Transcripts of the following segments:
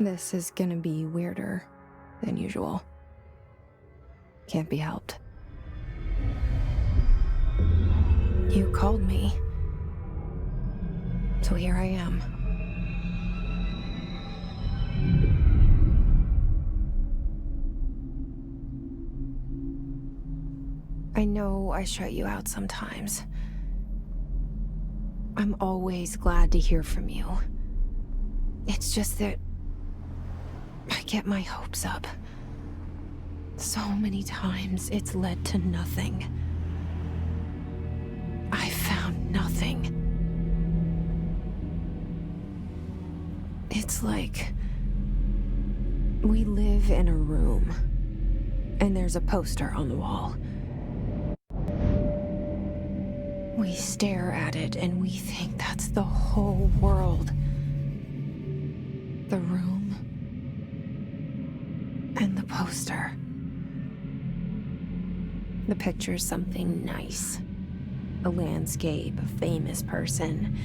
This is gonna be weirder than usual. Can't be helped. You called me. So here I am. I know I shut you out sometimes. I'm always glad to hear from you. It's just that I get my hopes up. So many times it's led to nothing. I found nothing. It's like we live in a room, and there's a poster on the wall. We stare at it and we think that's the whole world. The room and the poster. The picture's something nice. A landscape, a famous person.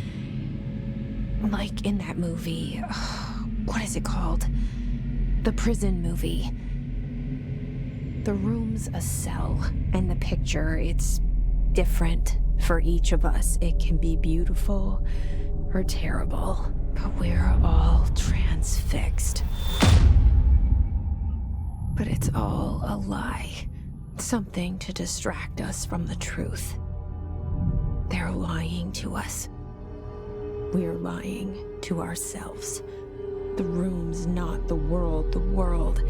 Like in that movie, what is it called? The prison movie. The room's a cell, and the picture, it's different for each of us. It can be beautiful or terrible, but we're all transfixed. But it's all a lie. Something to distract us from the truth. They're lying to us. We're lying to ourselves. The room's not the world. The world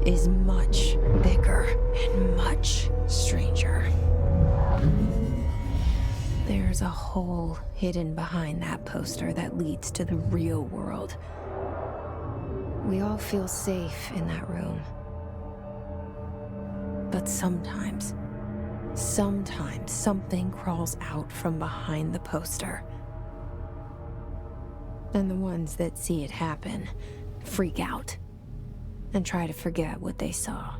is much bigger and much stranger. There's a hole hidden behind that poster that leads to the real world. We all feel safe in that room. But sometimes something crawls out from behind the poster. And the ones that see it happen freak out and try to forget what they saw.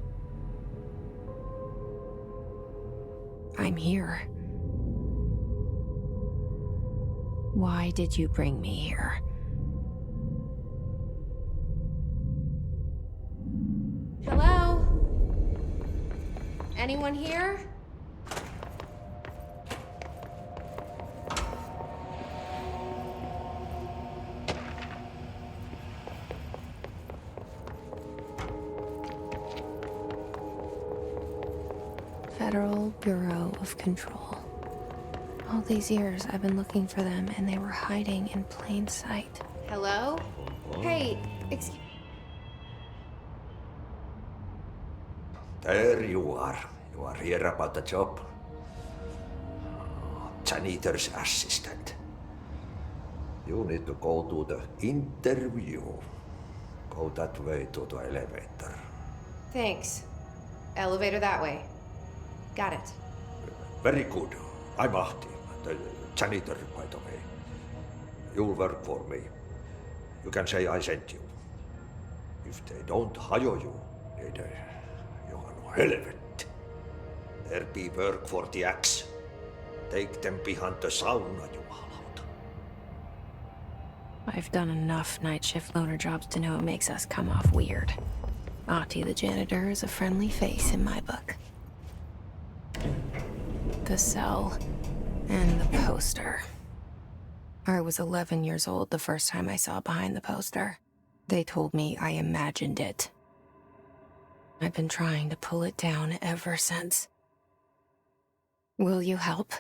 I'm here. Why did you bring me here? Hello? Anyone here? Federal Bureau of Control. All these years I've been looking for them and they were hiding in plain sight. Hello? Hey, excuse... There you are. You are here about the job. Janitor's assistant. You need to go to the interview. Go that way to the elevator. Thanks. Elevator that way. Got it. Very good. I'm Ahti, the janitor, by the way. You'll work for me. You can say I sent you. If they don't hire you, then you are no helvet. There be work for the axe. Take them behind the sauna, you hallout. I've done enough night shift loner jobs to know it makes us come off weird. Ahti the janitor is a friendly face in my book. The cell and the poster. I was 11 years old the first time I saw behind the poster. They told me I imagined it. I've been trying to pull it down ever since. Will you help?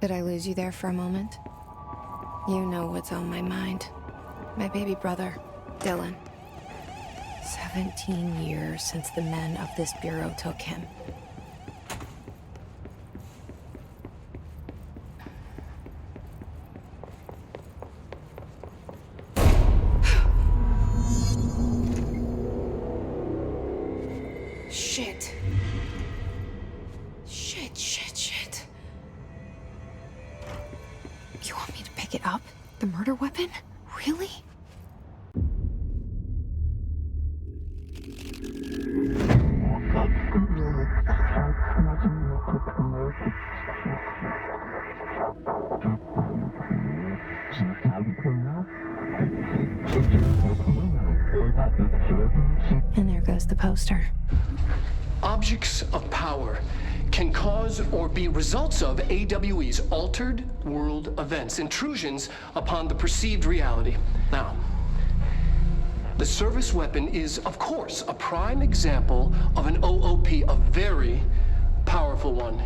Did I lose you there for a moment? You know what's on my mind. My baby brother, Dylan. 17 years since the men of this bureau took him. Shit. Shit. You want me to pick it up? The murder weapon? Really? And there goes the poster. Objects of power can cause or be results of AWE's altered world events, intrusions upon the perceived reality. Now, the service weapon is, of course, a prime example of an OOP, a very powerful one.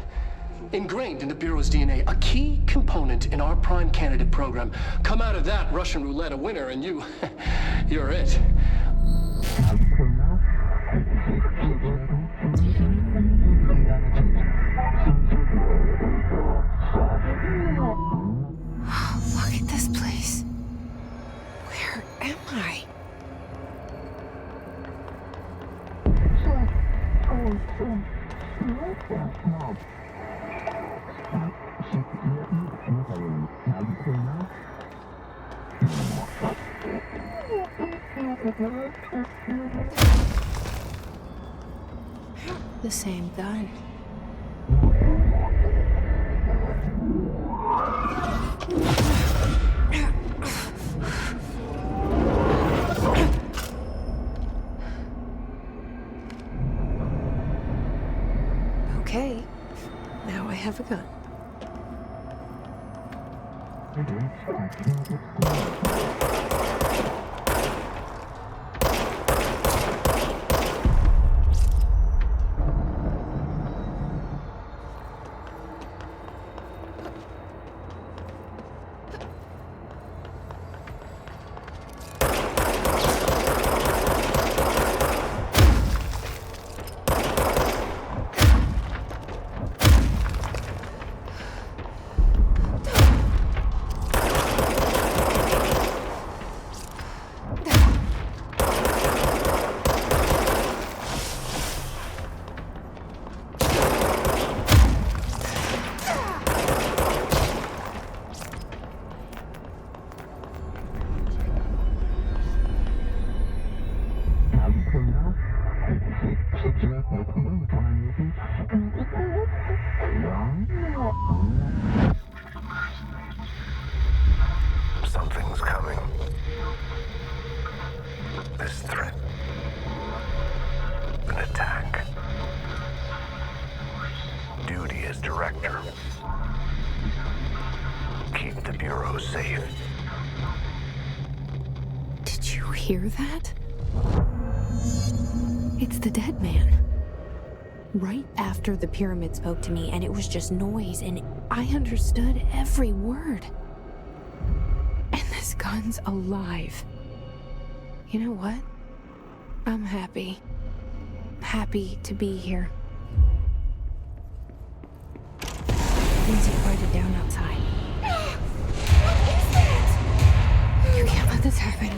Ingrained in the Bureau's DNA, a key component in our prime candidate program. Come out of that Russian roulette a winner and you're it. Look at this place. Where am I? The same gun. Okay, now I have a gun. Something's coming. This threat. An attack. Duty as director. Keep the Bureau safe. Did you hear that? It's the dead man. Right after the pyramid spoke to me, and it was just noise, and I understood every word. And this gun's alive. You know what? I'm happy. Happy to be here. Lindsay pointed down outside. What is that? You can't let this happen.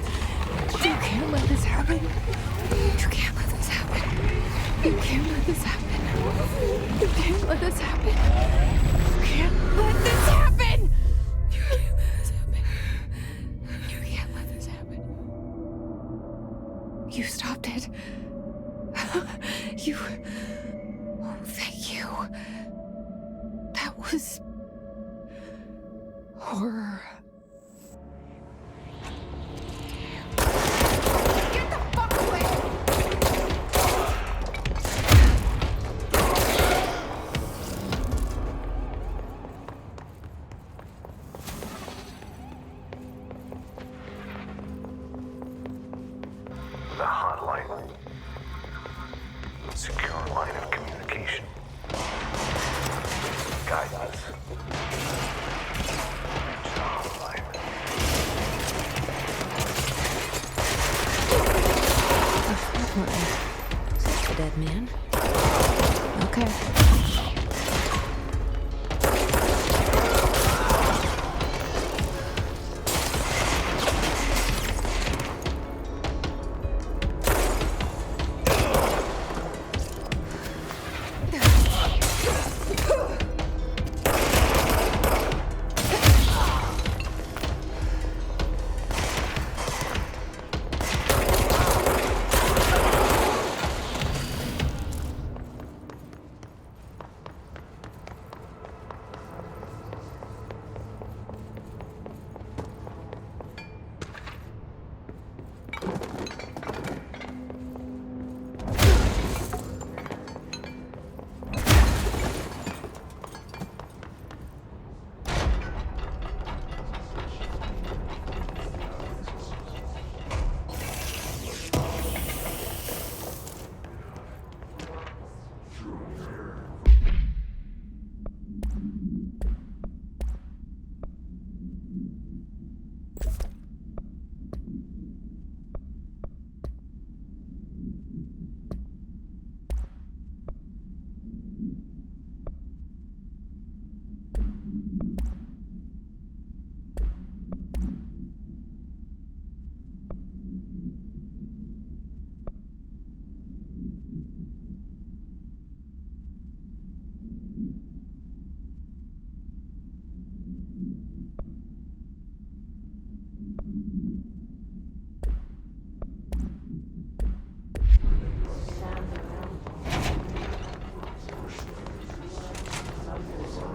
You can't let this happen. You can't let this happen. You can't let this happen. You can't let this happen. You can't let this happen. You can't let this happen. You can't let this happen. You stopped it. You. Oh, thank you. That was horror. Get the fuck away! The hotline. Secure line of communication. Guidance. Reach the hotline. Is this the dead man? Okay.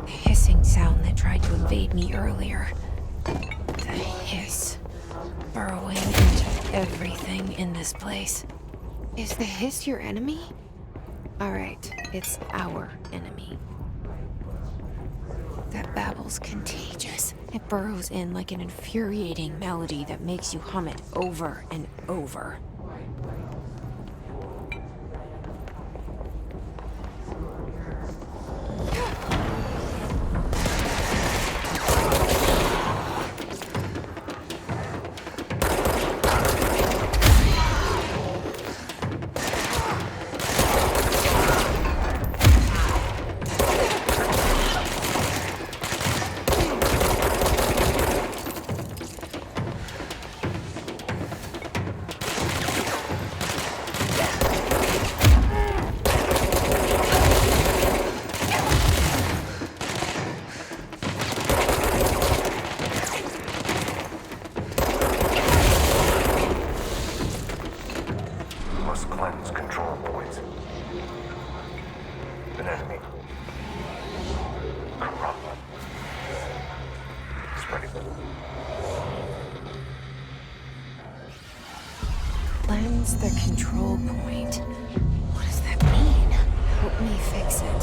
Hissing sound that tried to invade me earlier. The hiss. Burrowing into everything in this place. Is the hiss your enemy? Alright, it's our enemy. That babble's contagious. It burrows in like an infuriating melody that makes you hum it over and over. Must cleanse control points. An enemy. Corrupt. Spreading. Cleanse the control point. What does that mean? Help me fix it.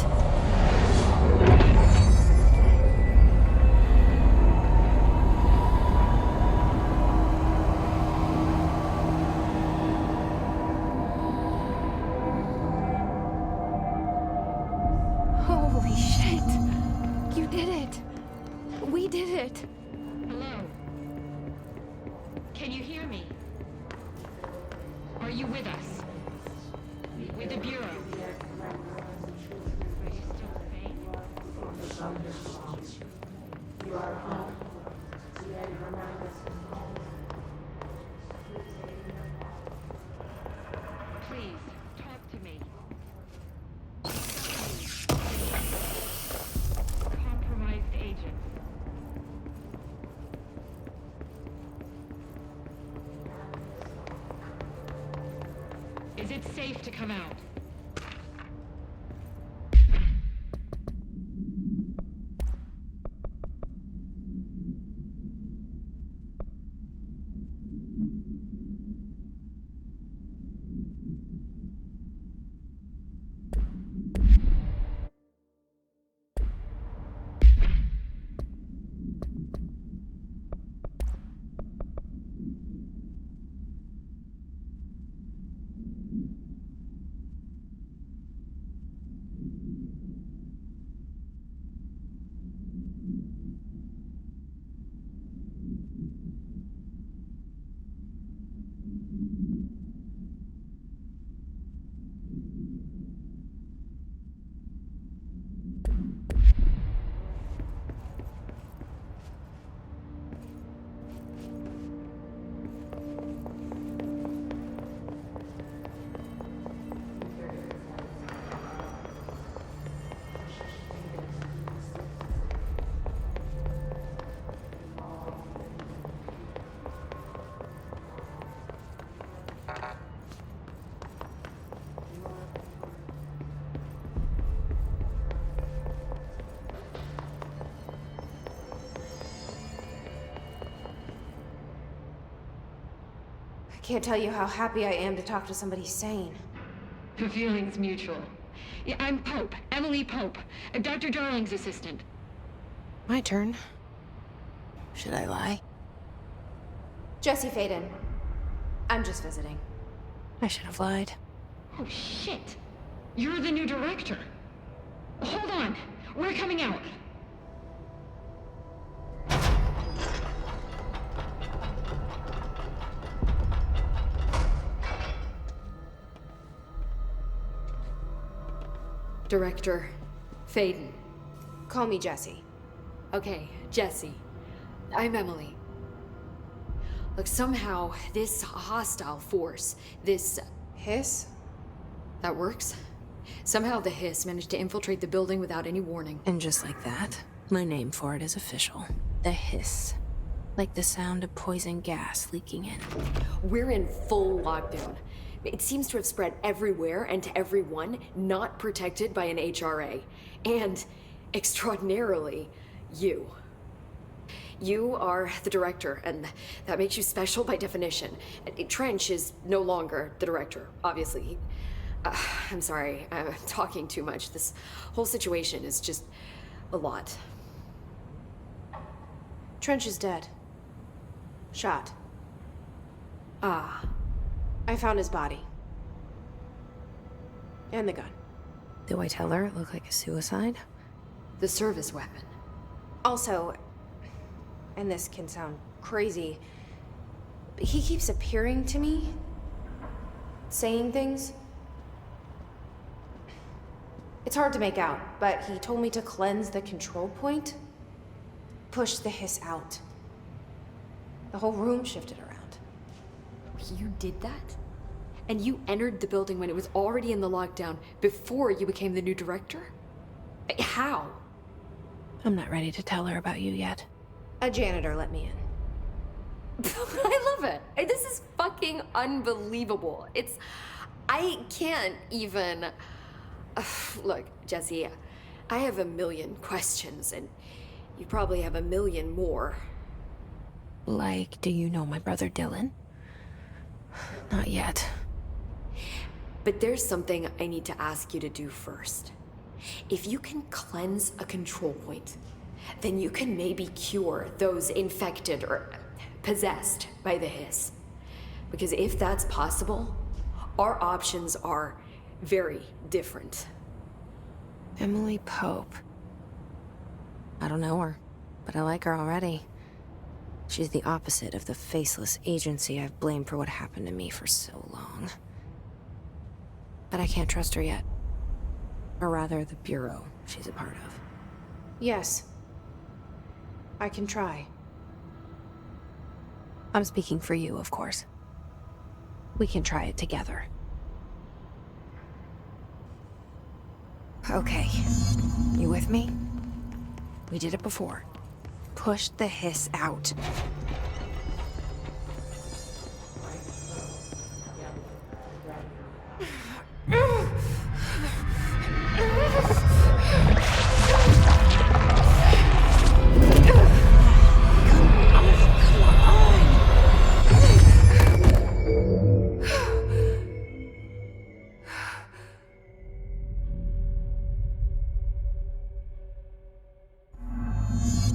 Holy shit! You did it! We did it! Hello? Can you hear me? Are you with us? With the Bureau? Are you still sane? Please, talk to me. Compromised agent. Is it safe to come out? I can't tell you how happy I am to talk to somebody sane. The feeling's mutual. Yeah, I'm Pope, Emily Pope, Dr. Darling's assistant. My turn. Should I lie? Jesse Faden. I'm just visiting. I should have lied. Oh, shit. You're the new director. Hold on. We're coming out. Director Faden. Call me Jesse. Okay, Jesse. I'm Emily. Look, somehow this hostile force, this... Hiss? That works? Somehow the Hiss managed to infiltrate the building without any warning. And just like that, my name for it is official. The Hiss. Like the sound of poison gas leaking in. We're in full lockdown. It seems to have spread everywhere and to everyone not protected by an HRA. And, extraordinarily, you. You are the director, and that makes you special by definition. Trench is no longer the director, obviously. I'm sorry, I'm talking too much. This whole situation is just a lot. Trench is dead. Shot. Ah. I found his body. And the gun. Do I tell her it looked like a suicide? The service weapon. Also, and this can sound crazy, but he keeps appearing to me, saying things. It's hard to make out, but he told me to cleanse the control point, push the Hiss out. The whole room shifted around. You did that? And you entered the building when it was already in the lockdown before you became the new director? How? I'm not ready to tell her about you yet. A janitor let me in. I love it. This is fucking unbelievable. I can't even... Look, Jesse, I have a million questions, and you probably have a million more. Like, do you know my brother Dylan? Not yet. But there's something I need to ask you to do first. If you can cleanse a control point, then you can maybe cure those infected or possessed by the Hiss. Because if that's possible, our options are very different. Emily Pope. I don't know her, but I like her already. She's the opposite of the faceless agency I've blamed for what happened to me for so long. But I can't trust her yet. Or rather, the Bureau she's a part of. Yes. I can try. I'm speaking for you, of course. We can try it together. Okay. You with me? We did it before. Push the Hiss out.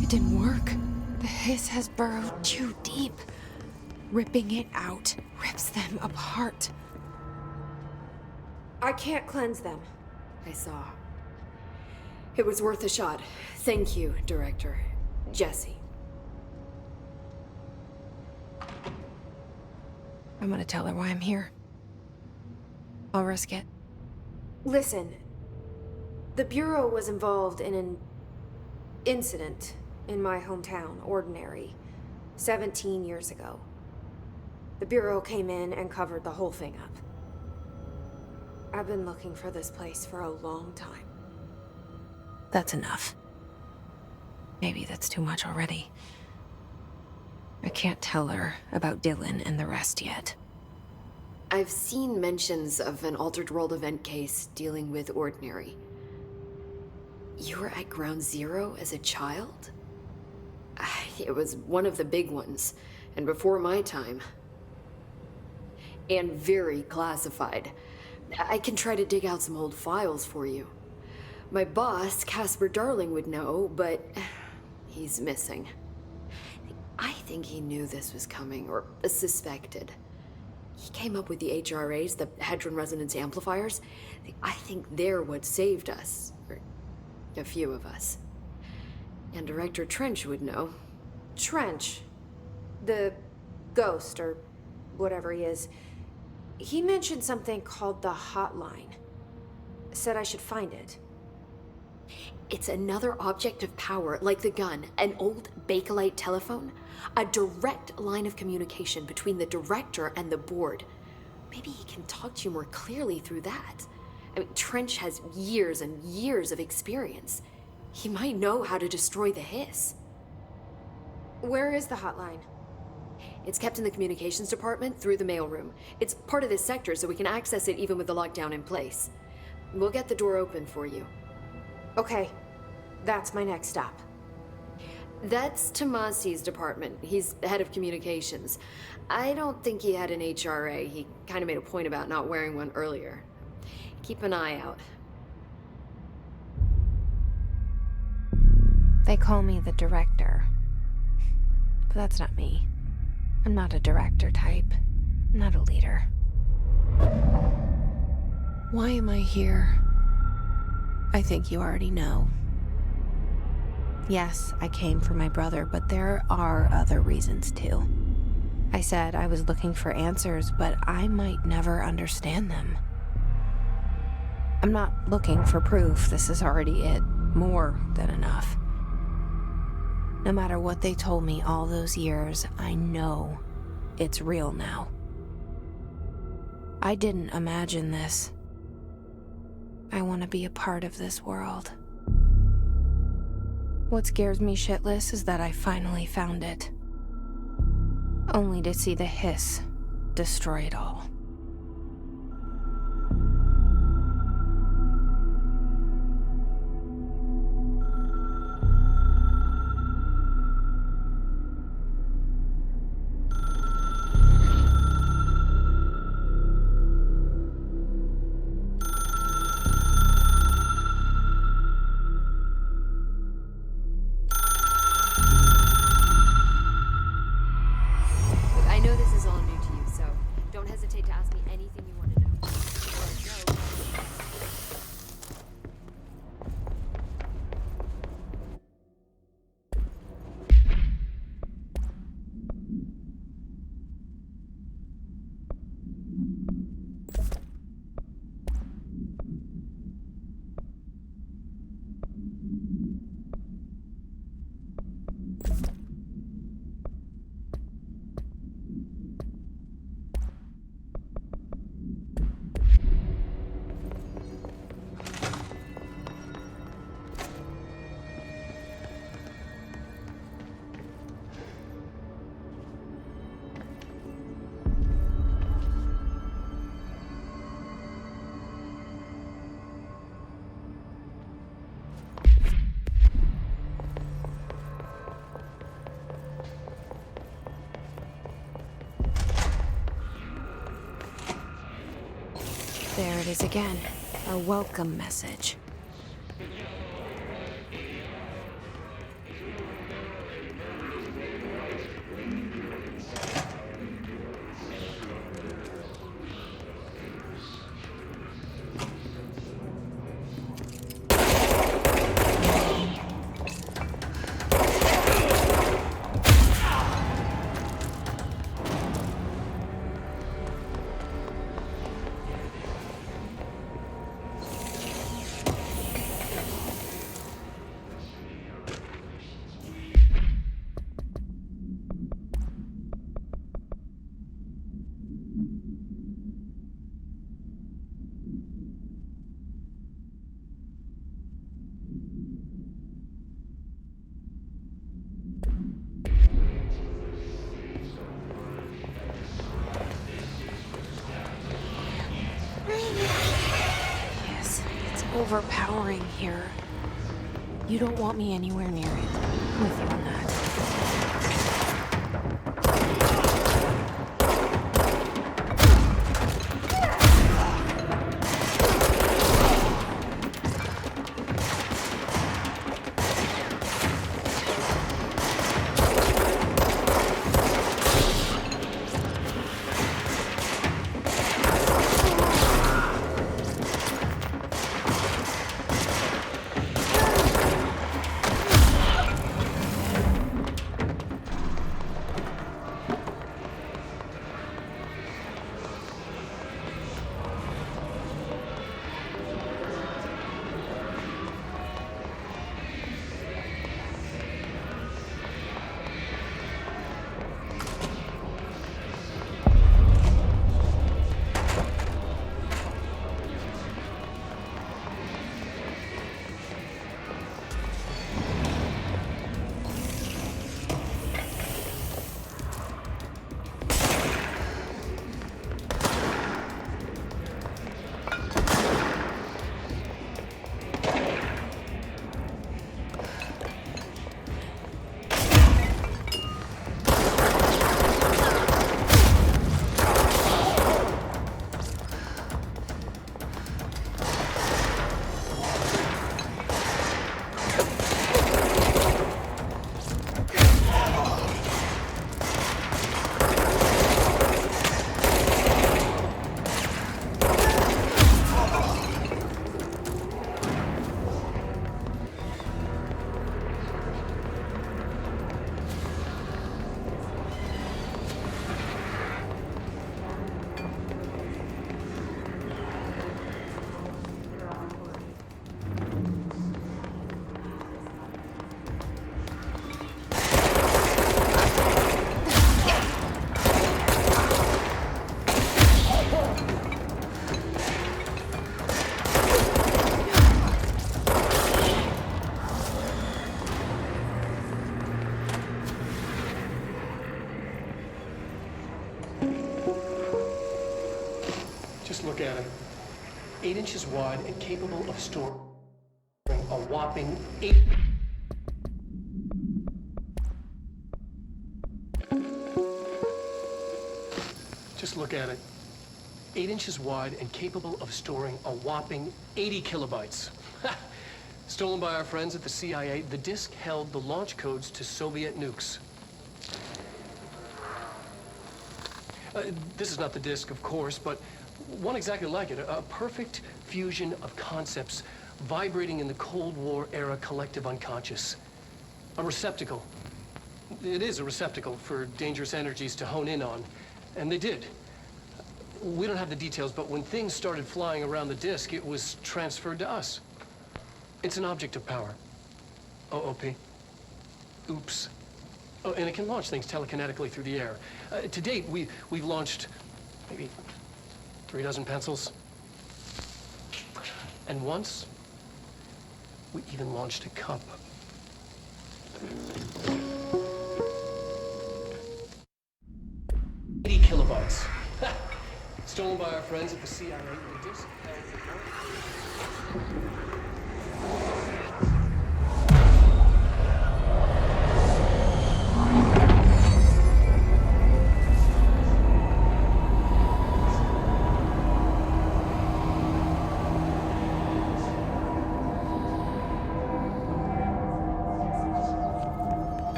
It didn't work. The Hiss has burrowed too deep. Ripping it out rips them apart. I can't cleanse them. I saw. It was worth a shot. Thank you, Director. Jesse. I'm gonna tell her why I'm here. I'll risk it. Listen, the Bureau was involved in an incident in my hometown, Ordinary, 17 years ago. The Bureau came in and covered the whole thing up. I've been looking for this place for a long time. That's enough. Maybe that's too much already. I can't tell her about Dylan and the rest yet. I've seen mentions of an Altered World event case dealing with Ordinary. You were at Ground Zero as a child? It was one of the big ones, and before my time. And very classified. I can try to dig out some old files for you. My boss, Casper Darling, would know, but he's missing. I think he knew this was coming, or suspected. He came up with the HRAs, the Hadron Resonance Amplifiers. I think they're what saved us. Or a few of us. And Director Trench would know. Trench, the ghost, or whatever he is, he mentioned something called the Hotline. Said I should find it. It's another object of power, like the gun, an old Bakelite telephone. A direct line of communication between the director and the board. Maybe he can talk to you more clearly through that. I mean, Trench has years and years of experience. He might know how to destroy the Hiss. Where is the Hotline? It's kept in the communications department through the mailroom. It's part of this sector, so we can access it even with the lockdown in place. We'll get the door open for you. Okay, that's my next stop. That's Tomasi's department. He's head of communications. I don't think he had an HRA. He kind of made a point about not wearing one earlier. Keep an eye out. They call me the director. But that's not me. I'm not a director type. I'm not a leader. Why am I here? I think you already know. Yes, I came for my brother, but there are other reasons too. I said I was looking for answers, but I might never understand them. I'm not looking for proof. This is already it. More than enough. No matter what they told me all those years, I know it's real now. I didn't imagine this. I want to be a part of this world. What scares me shitless is that I finally found it. Only to see the Hiss destroy it all. There it is again. A welcome message. overpowering here. You don't want me anywhere near it. I'm with you on that. Just look at it. 8 inches wide and capable of storing a whopping 8... Just look at it. 8 inches wide and capable of storing a whopping 80 kilobytes. Stolen by our friends at the CIA, the disk held the launch codes to Soviet nukes. This is not the disk, of course, but one exactly like it. A perfect fusion of concepts vibrating in the Cold War era collective unconscious. A receptacle. It is a receptacle for dangerous energies to hone in on. And they did. We don't have the details, but when things started flying around the disk, it was transferred to us. It's an object of power. OOP. Oops. Oh, and it can launch things telekinetically through the air. To date, we've launched maybe 3 dozen pencils. And once, we even launched a cup. 80 kilobytes. Stolen by our friends at the CIA. The disk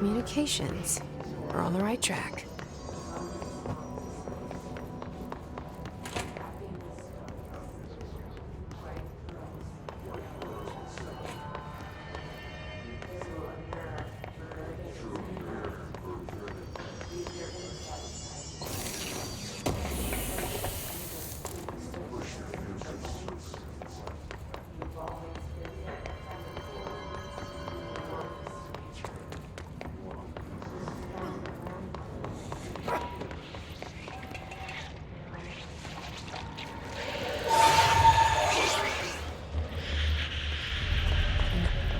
Communications. We're on the right track.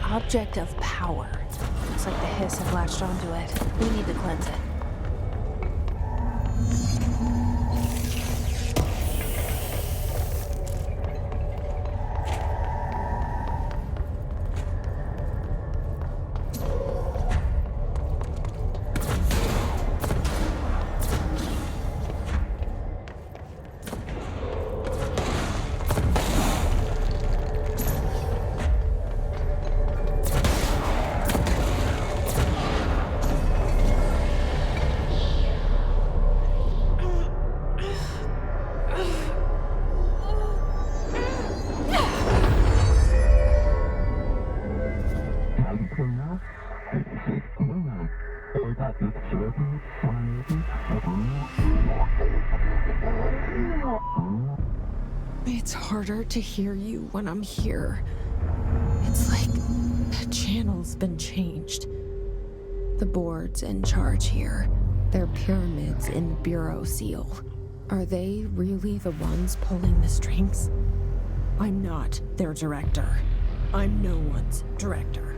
Object of power. Looks like the Hiss have latched onto it. We need to cleanse it. It's harder to hear you when I'm here. It's like the channel's been changed. The board's in charge here. They're pyramids in the Bureau seal. Are they really the ones pulling the strings? I'm not their director. I'm no one's director.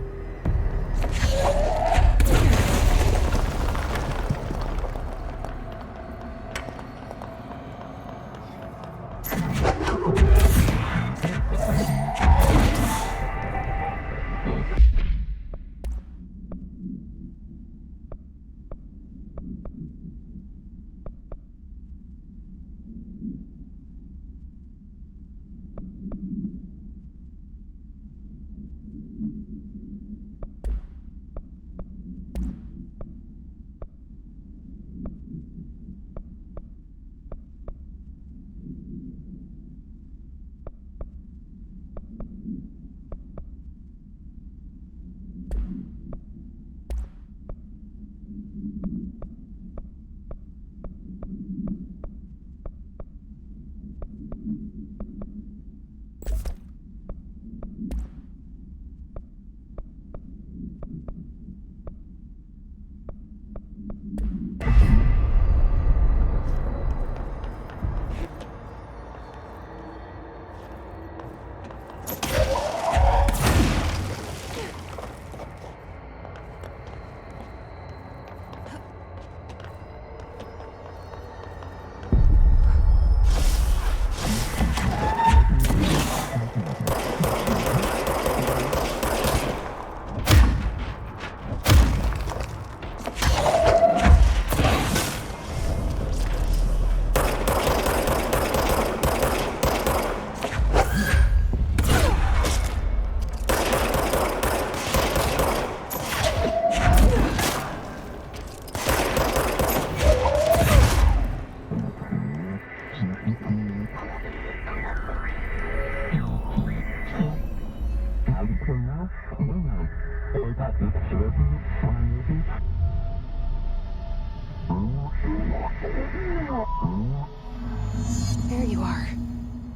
There you are.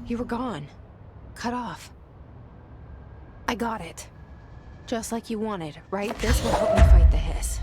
You were gone. Cut off. I got it. Just like you wanted, right? This will help me fight the Hiss.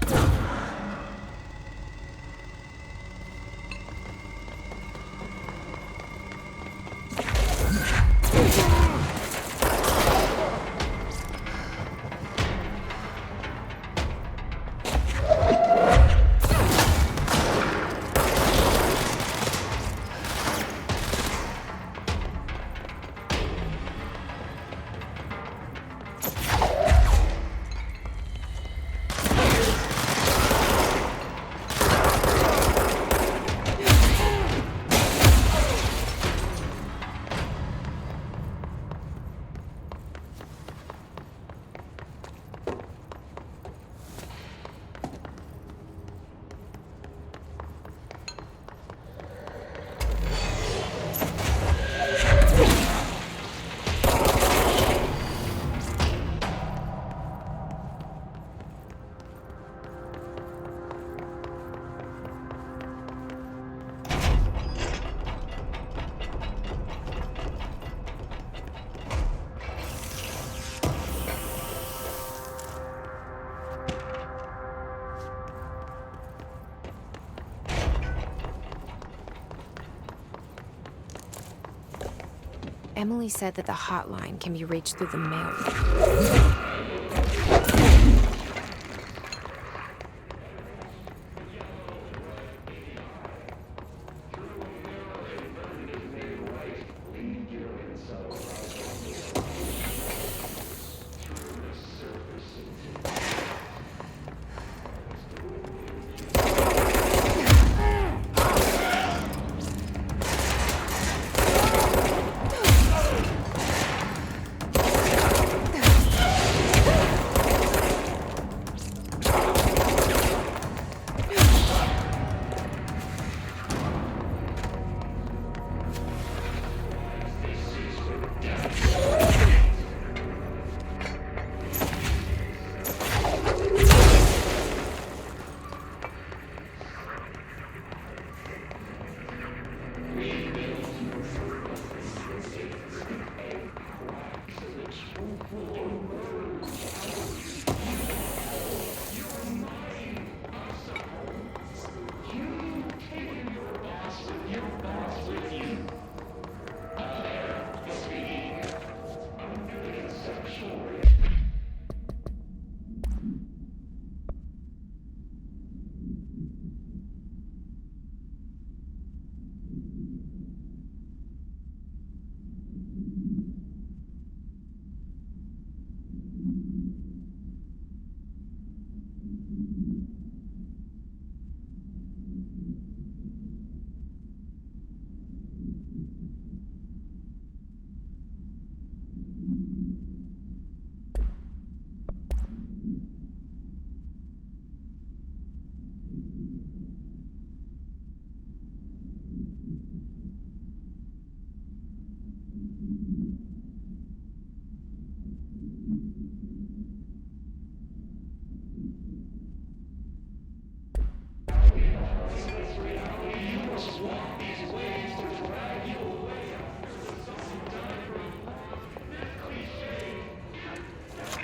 Emily said that the hotline can be reached through the mail.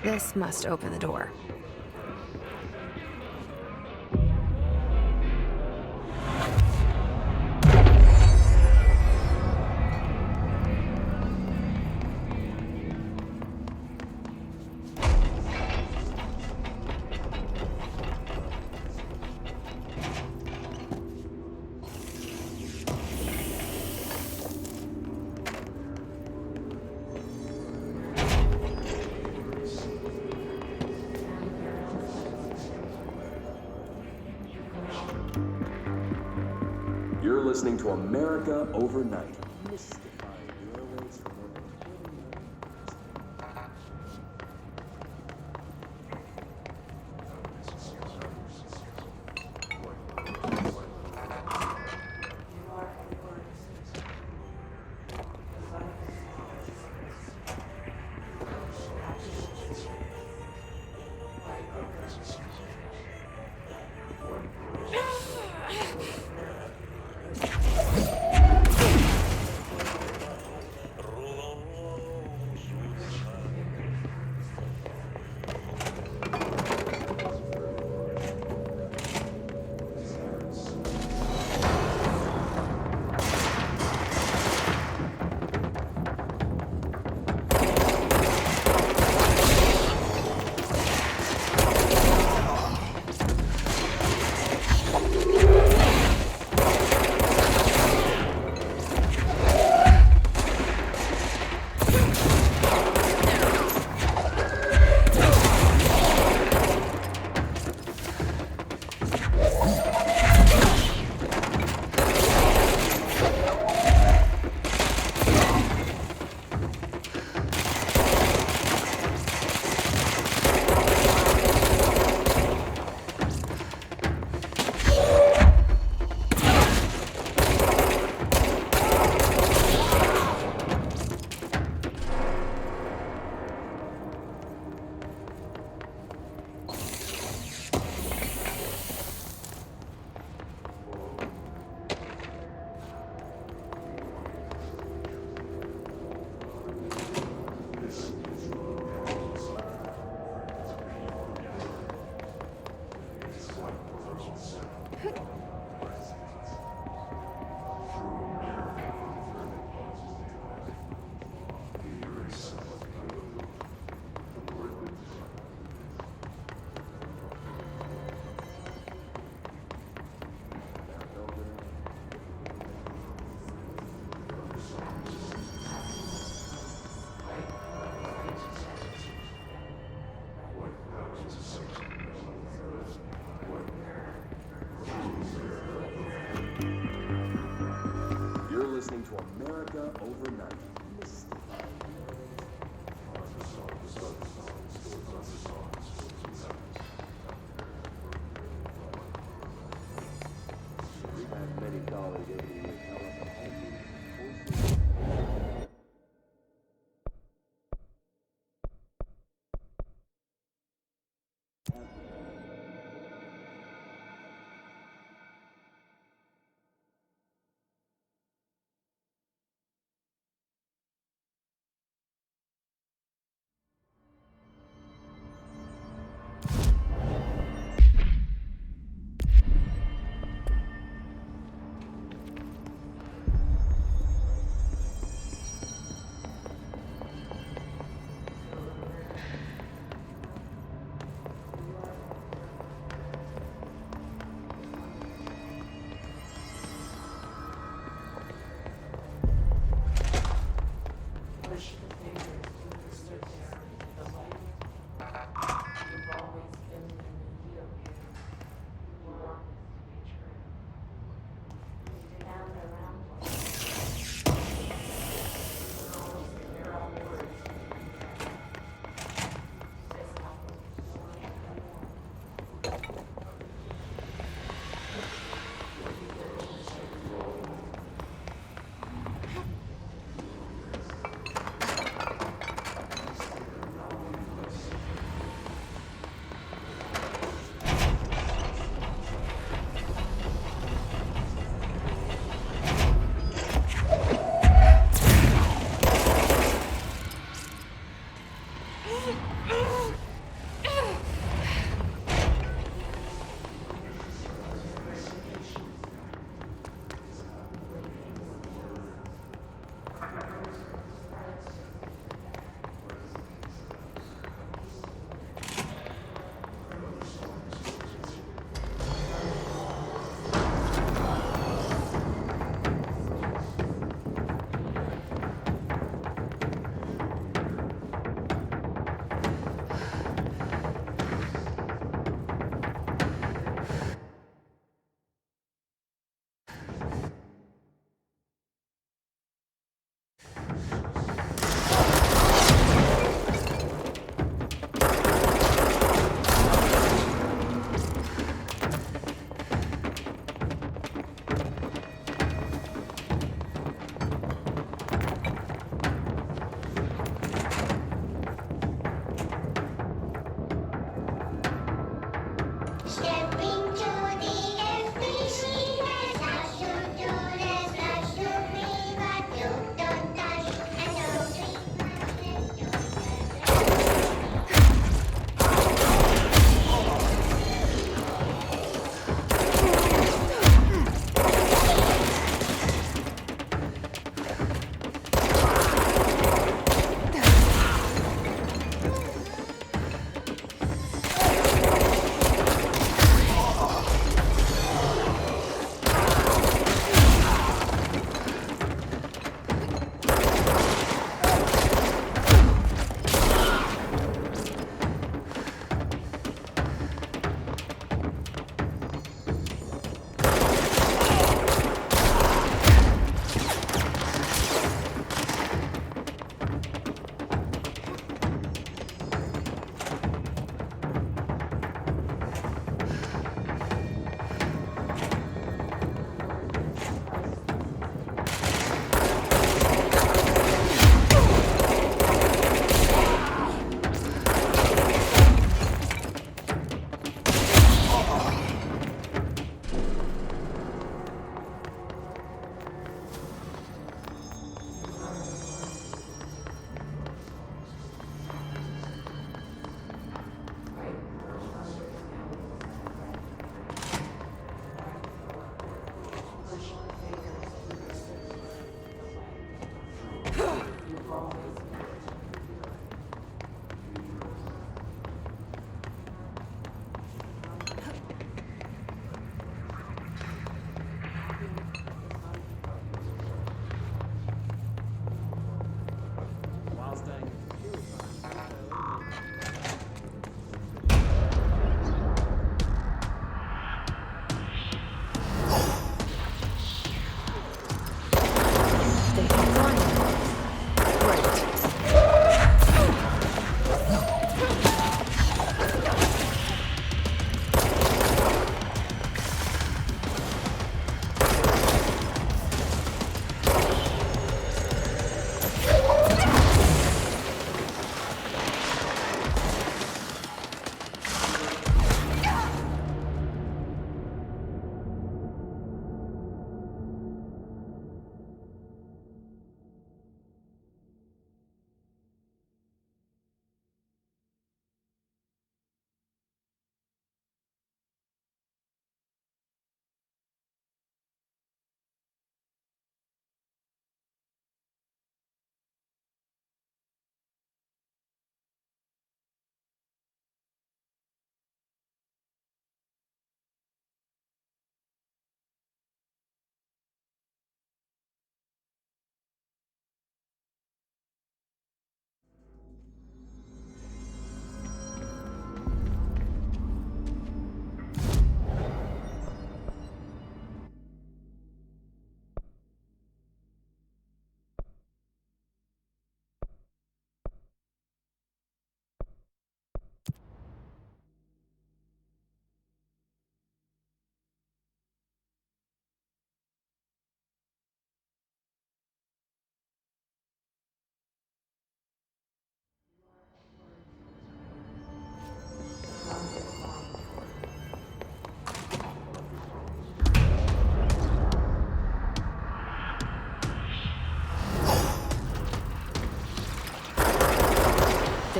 This must open the door. You're listening to America Overnight. Mystifying the airwaves for more than 20 years.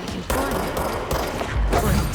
Nobody can fly now. Great.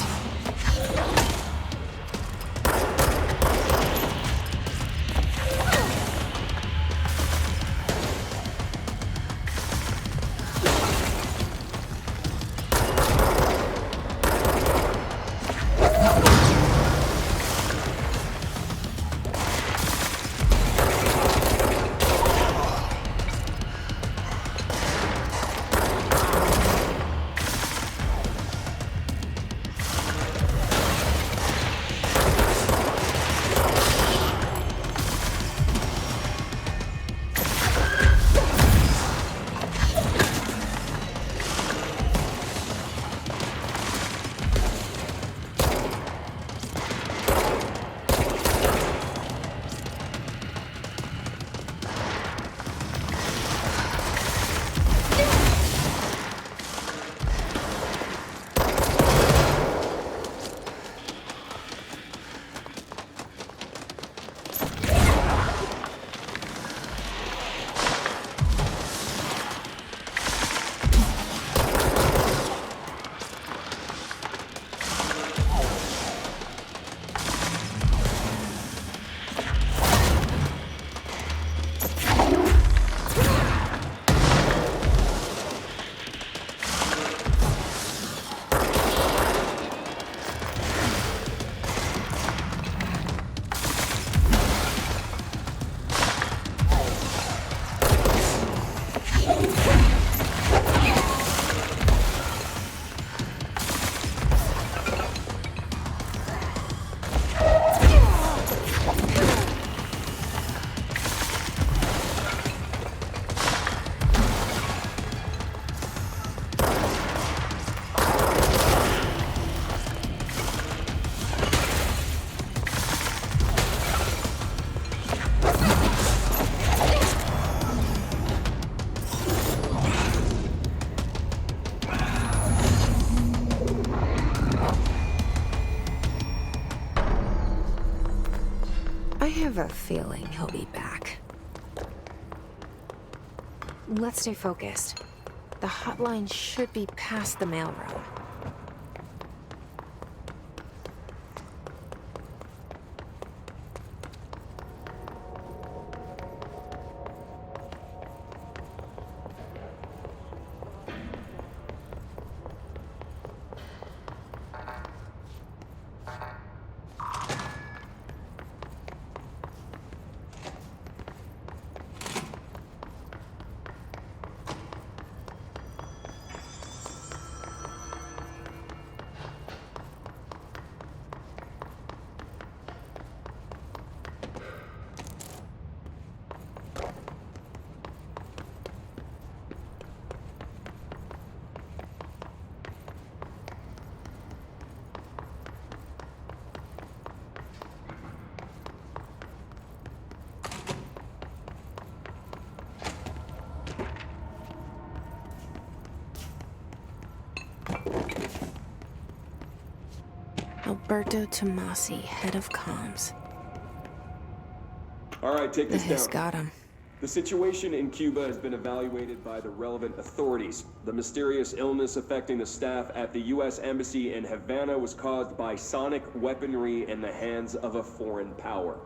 I have a feeling he'll be back. Let's stay focused. The hotline should be past the mailroom. Alberto Tomasi, head of comms. All right, take this This down. got him. The situation in Cuba has been evaluated by the relevant authorities. The mysterious illness affecting the staff at the U.S. Embassy in Havana was caused by sonic weaponry in the hands of a foreign power.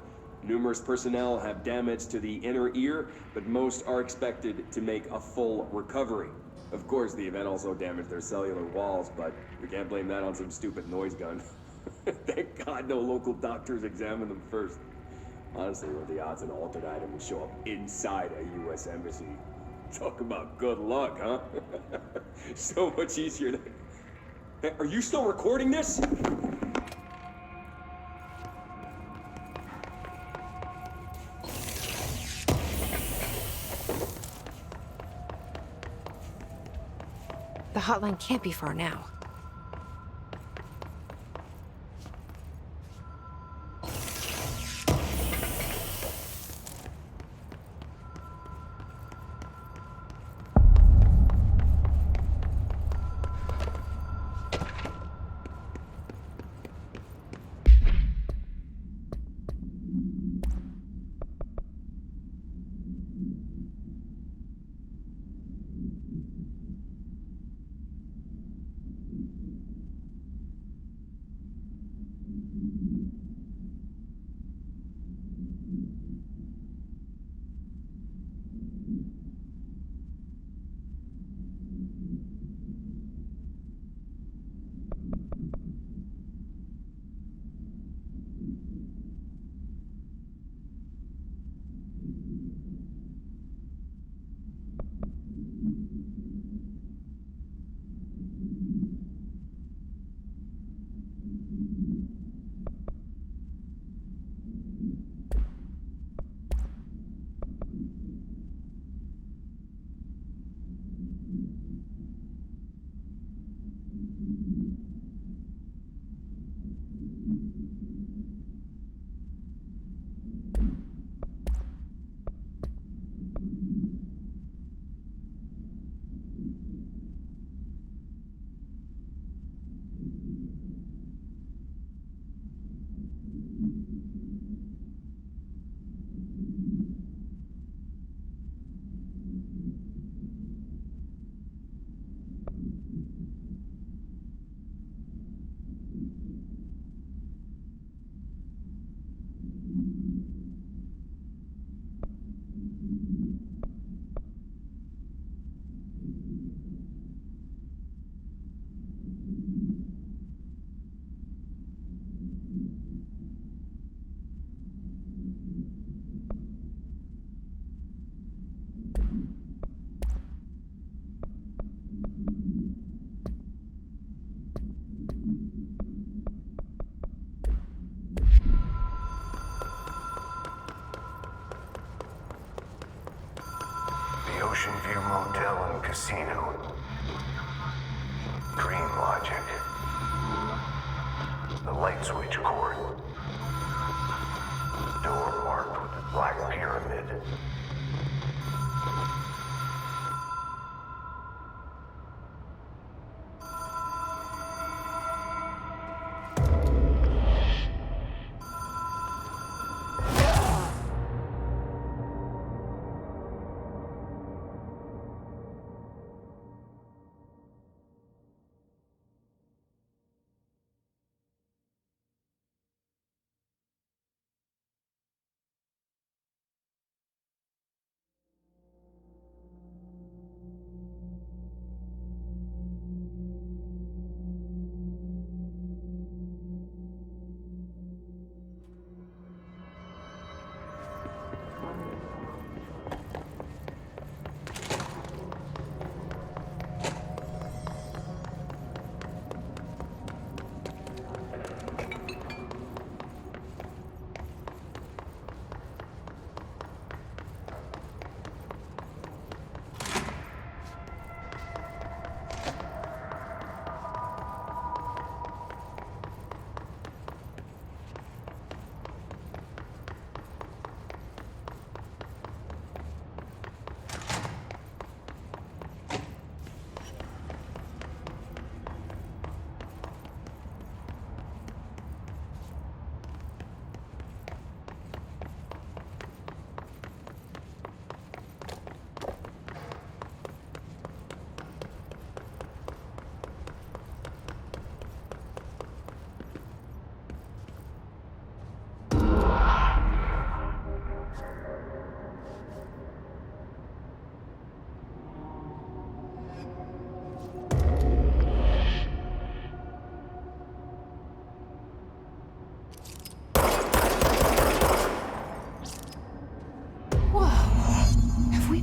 Numerous personnel have damage to the inner ear, but most are expected to make a full recovery. Of course, the event also damaged their cellular walls, but we can't blame that on some stupid noise gun. Thank God no local doctors examined them first. Honestly, what are the odds an altered item would show up inside a U.S. embassy? Talk about good luck, huh? So much easier to... Hey, are you still recording this? The hotline can't be far now. Ocean View Motel and Casino. Dream Logic. The light switch cord. Door marked with the Black Pyramid.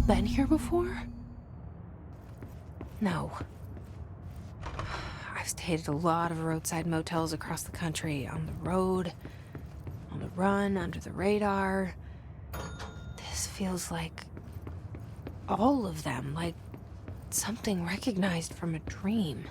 Been here before? No. I've stayed at a lot of roadside motels across the country, on the road, on the run, under the radar. This feels like all of them, like something recognized from a dream.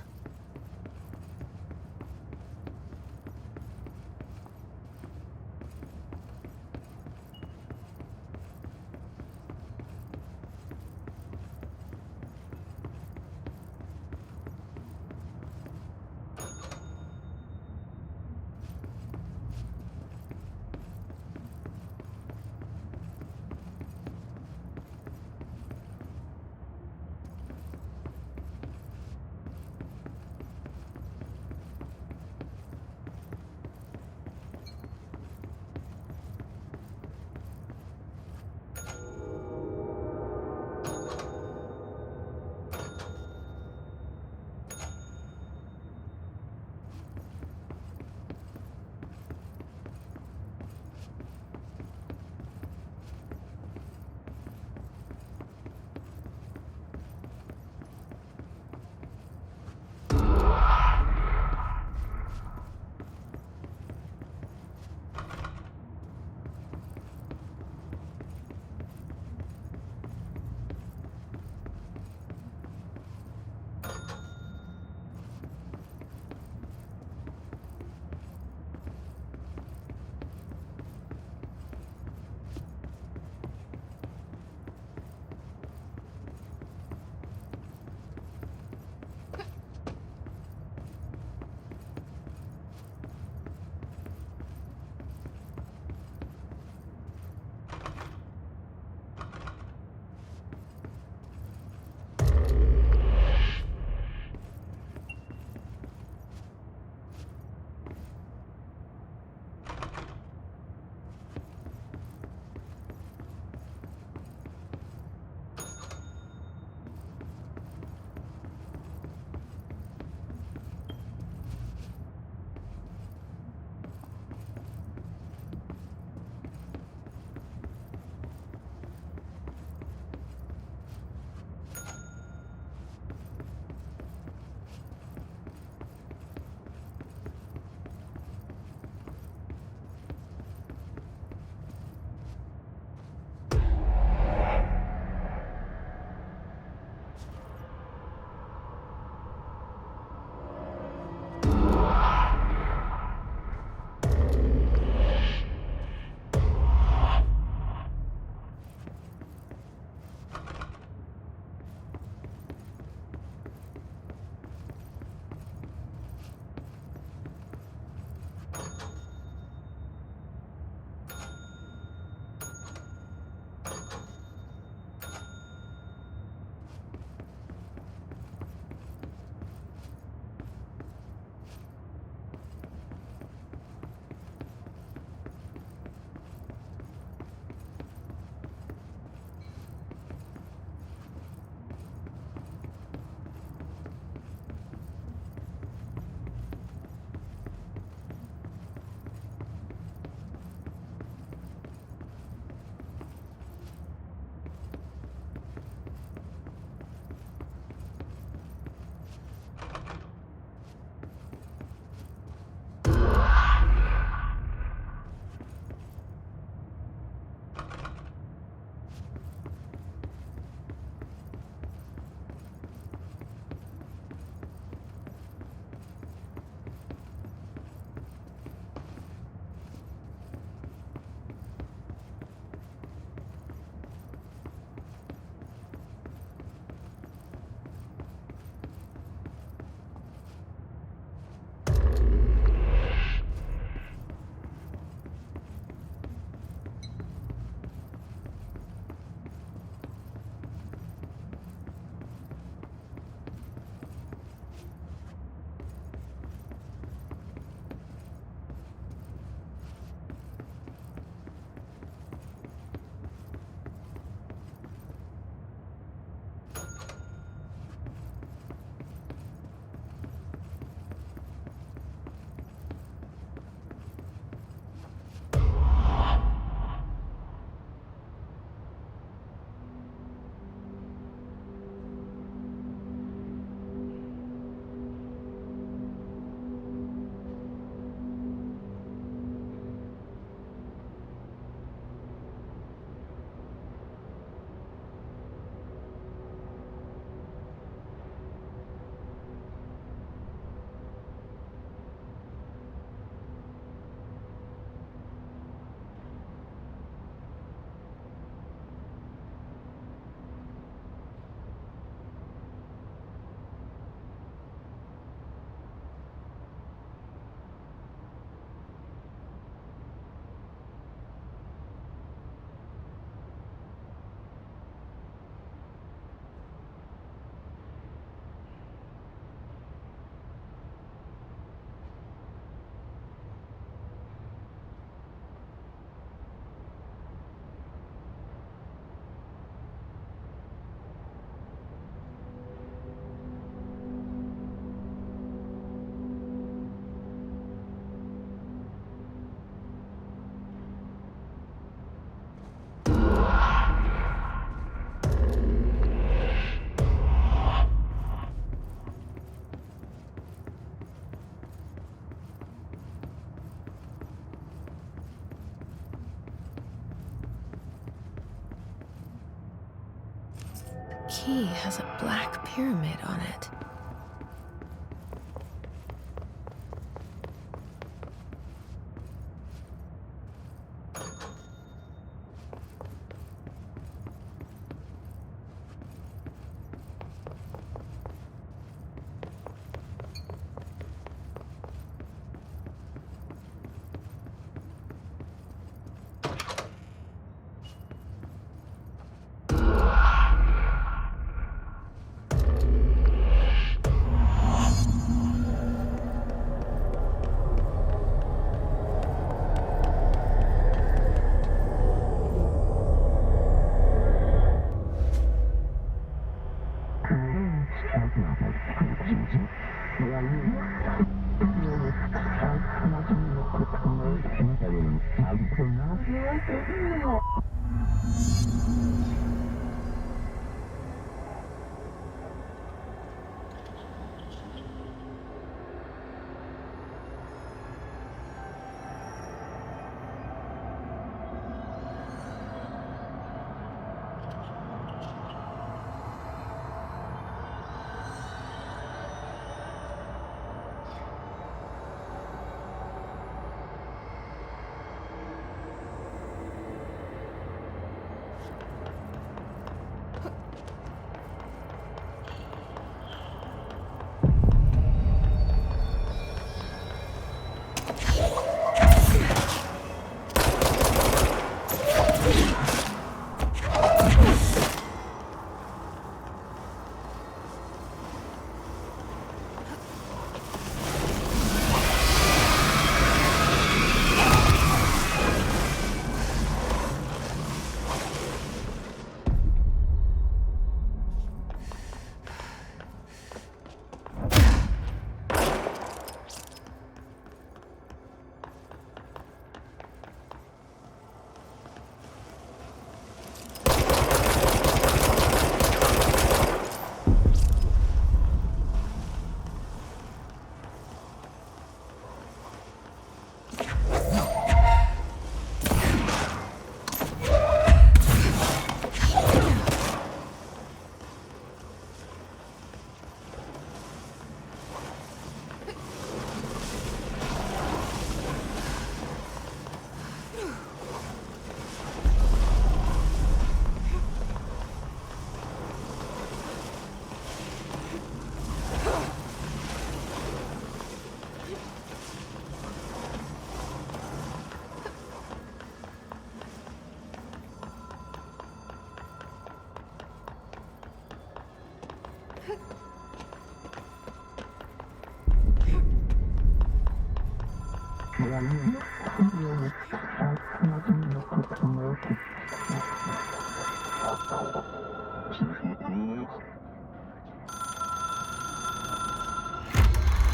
key has a black pyramid on it.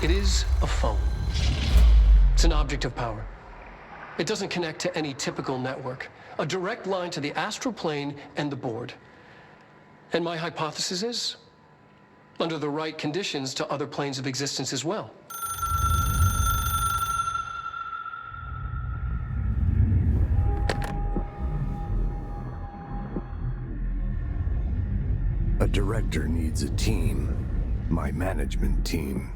It is a phone. It's an object of power. It doesn't connect to any typical network. A direct line to the astral plane and the board. And my hypothesis is, under the right conditions, to other planes of existence as well. A director needs a team. My management team.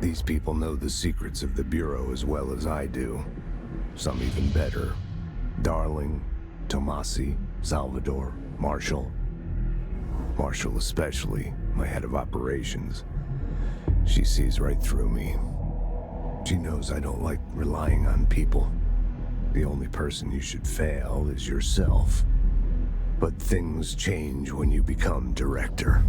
These people know the secrets of the Bureau as well as I do. Some even better. Darling, Tomasi, Salvador, Marshall. Marshall especially, my head of operations. She sees right through me. She knows I don't like relying on people. The only person you should fail is yourself. But things change when you become director.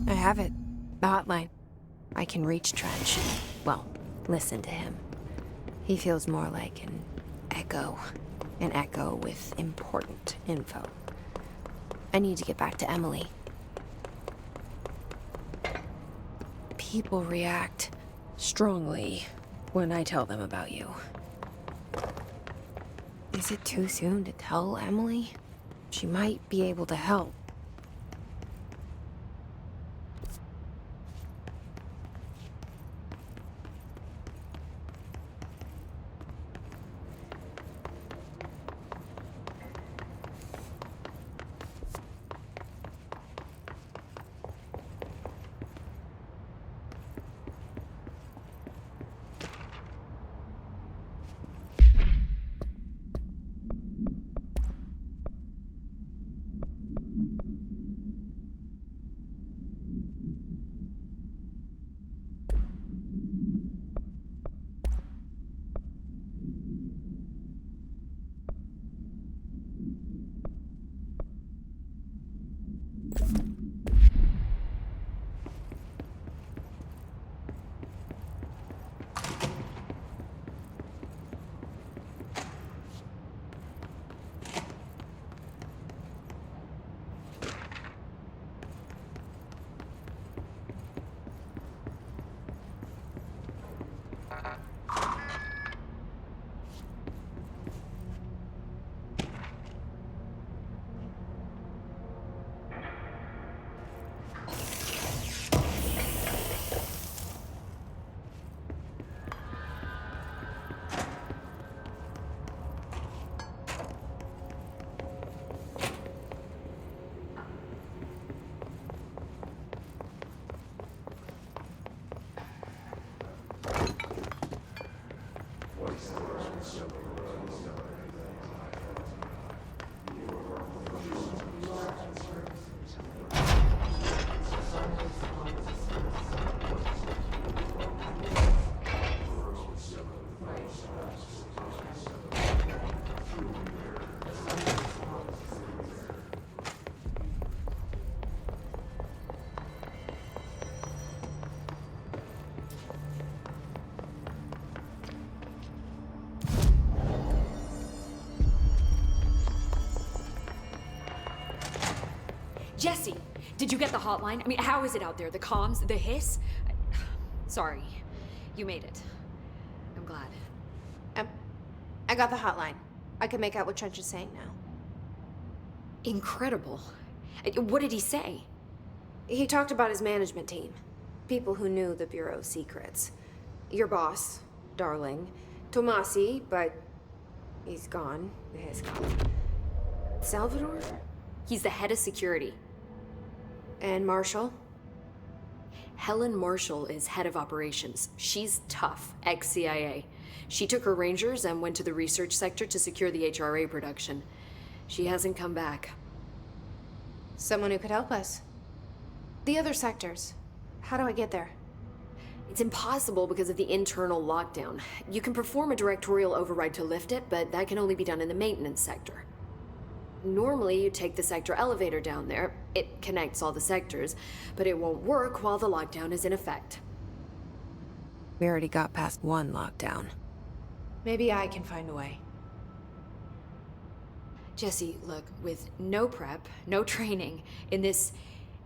I have it. The hotline. I can reach Trench. Well, listen to him. He feels more like an echo. An echo with important info. I need to get back to Emily. People react strongly when I tell them about you. Is it too soon to tell Emily? She might be able to help. Jesse, did you get the hotline? I mean, how is it out there? The comms, the hiss? Sorry, you made it. I'm glad. I got the hotline. I can make out what Trench is saying now. Incredible. What did he say? He talked about his management team. People who knew the Bureau's secrets. Your boss, Darling. Tomasi, but he's gone. He's gone. Salvador? He's the head of security. And Marshall? Helen Marshall is head of operations. She's tough, ex-CIA. She took her Rangers and went to the research sector to secure the HRA production. She hasn't come back. Someone who could help us. The other sectors. How do I get there? It's impossible because of the internal lockdown. You can perform a directorial override to lift it, but that can only be done in the maintenance sector. Normally, you take the sector elevator down there. It connects all the sectors, but it won't work while the lockdown is in effect. We already got past one lockdown. Maybe I can find a way. Jesse, look, with no prep, no training, in this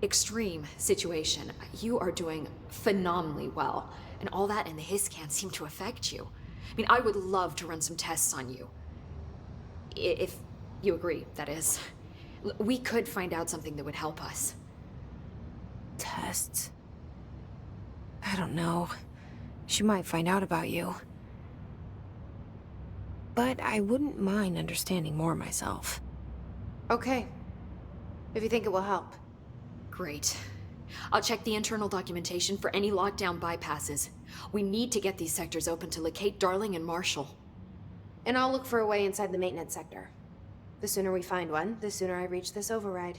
extreme situation, you are doing phenomenally well. And all that and the hiss can't seem to affect you. I mean, I would love to run some tests on you. If you agree, that is. We could find out something that would help us. Tests? I don't know. She might find out about you. But I wouldn't mind understanding more myself. Okay. If you think it will help. Great. I'll check the internal documentation for any lockdown bypasses. We need to get these sectors open to locate Darling and Marshall. And I'll look for a way inside the maintenance sector. The sooner we find one, the sooner I reach this override.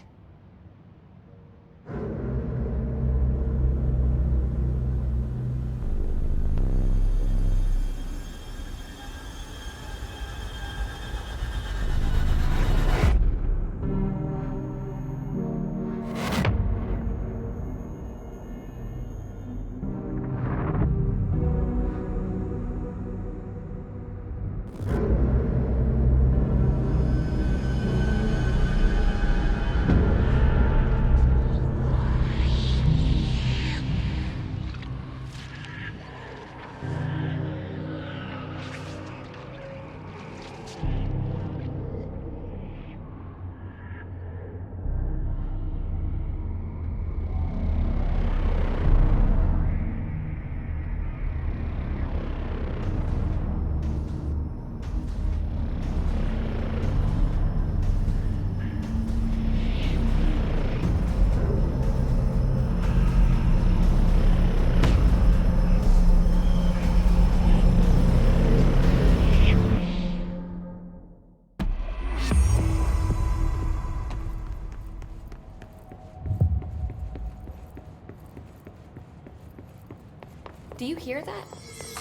Do you hear that?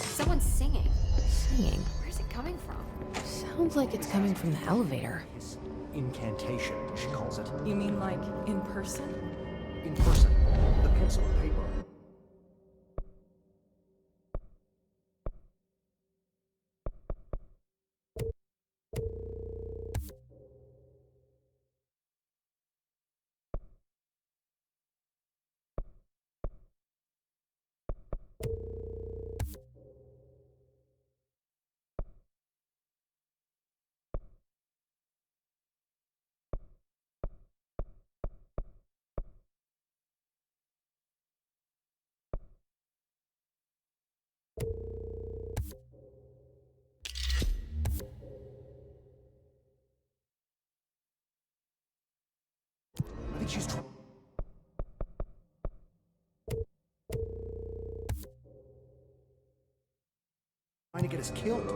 Someone's singing. Singing? Where's it coming from? Sounds like it's coming from the elevator. Incantation, she calls it. You mean like in person? In person. The pencil and paper. I think she's trying to get us killed.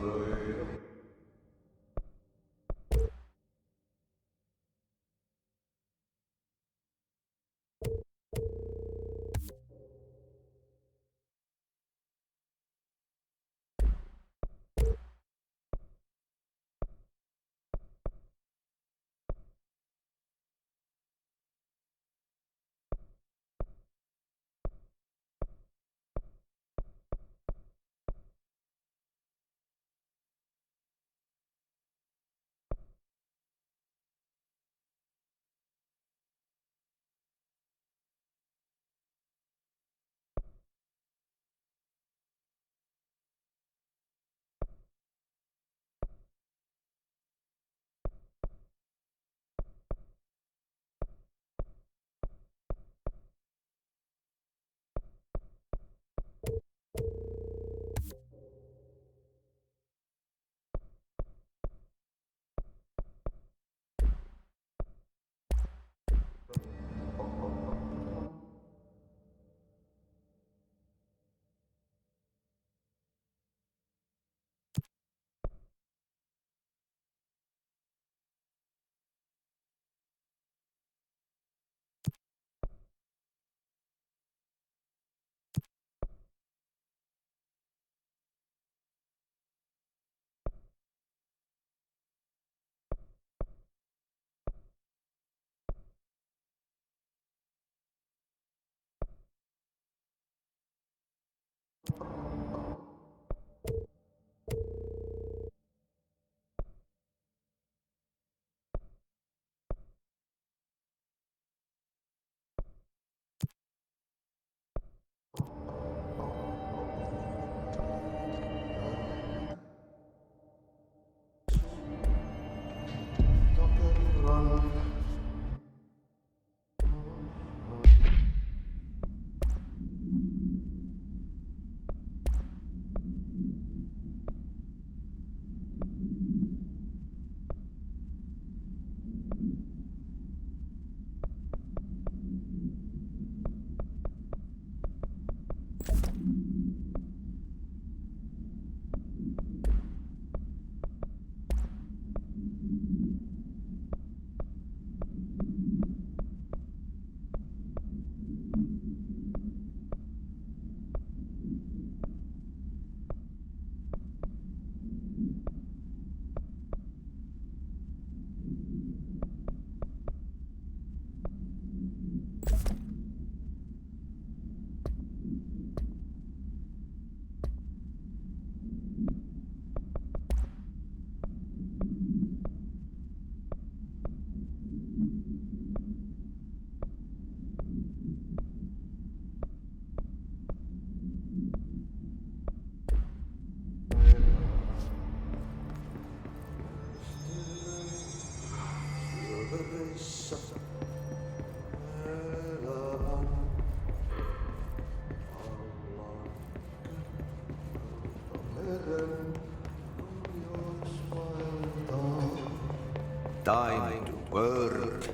Time to work.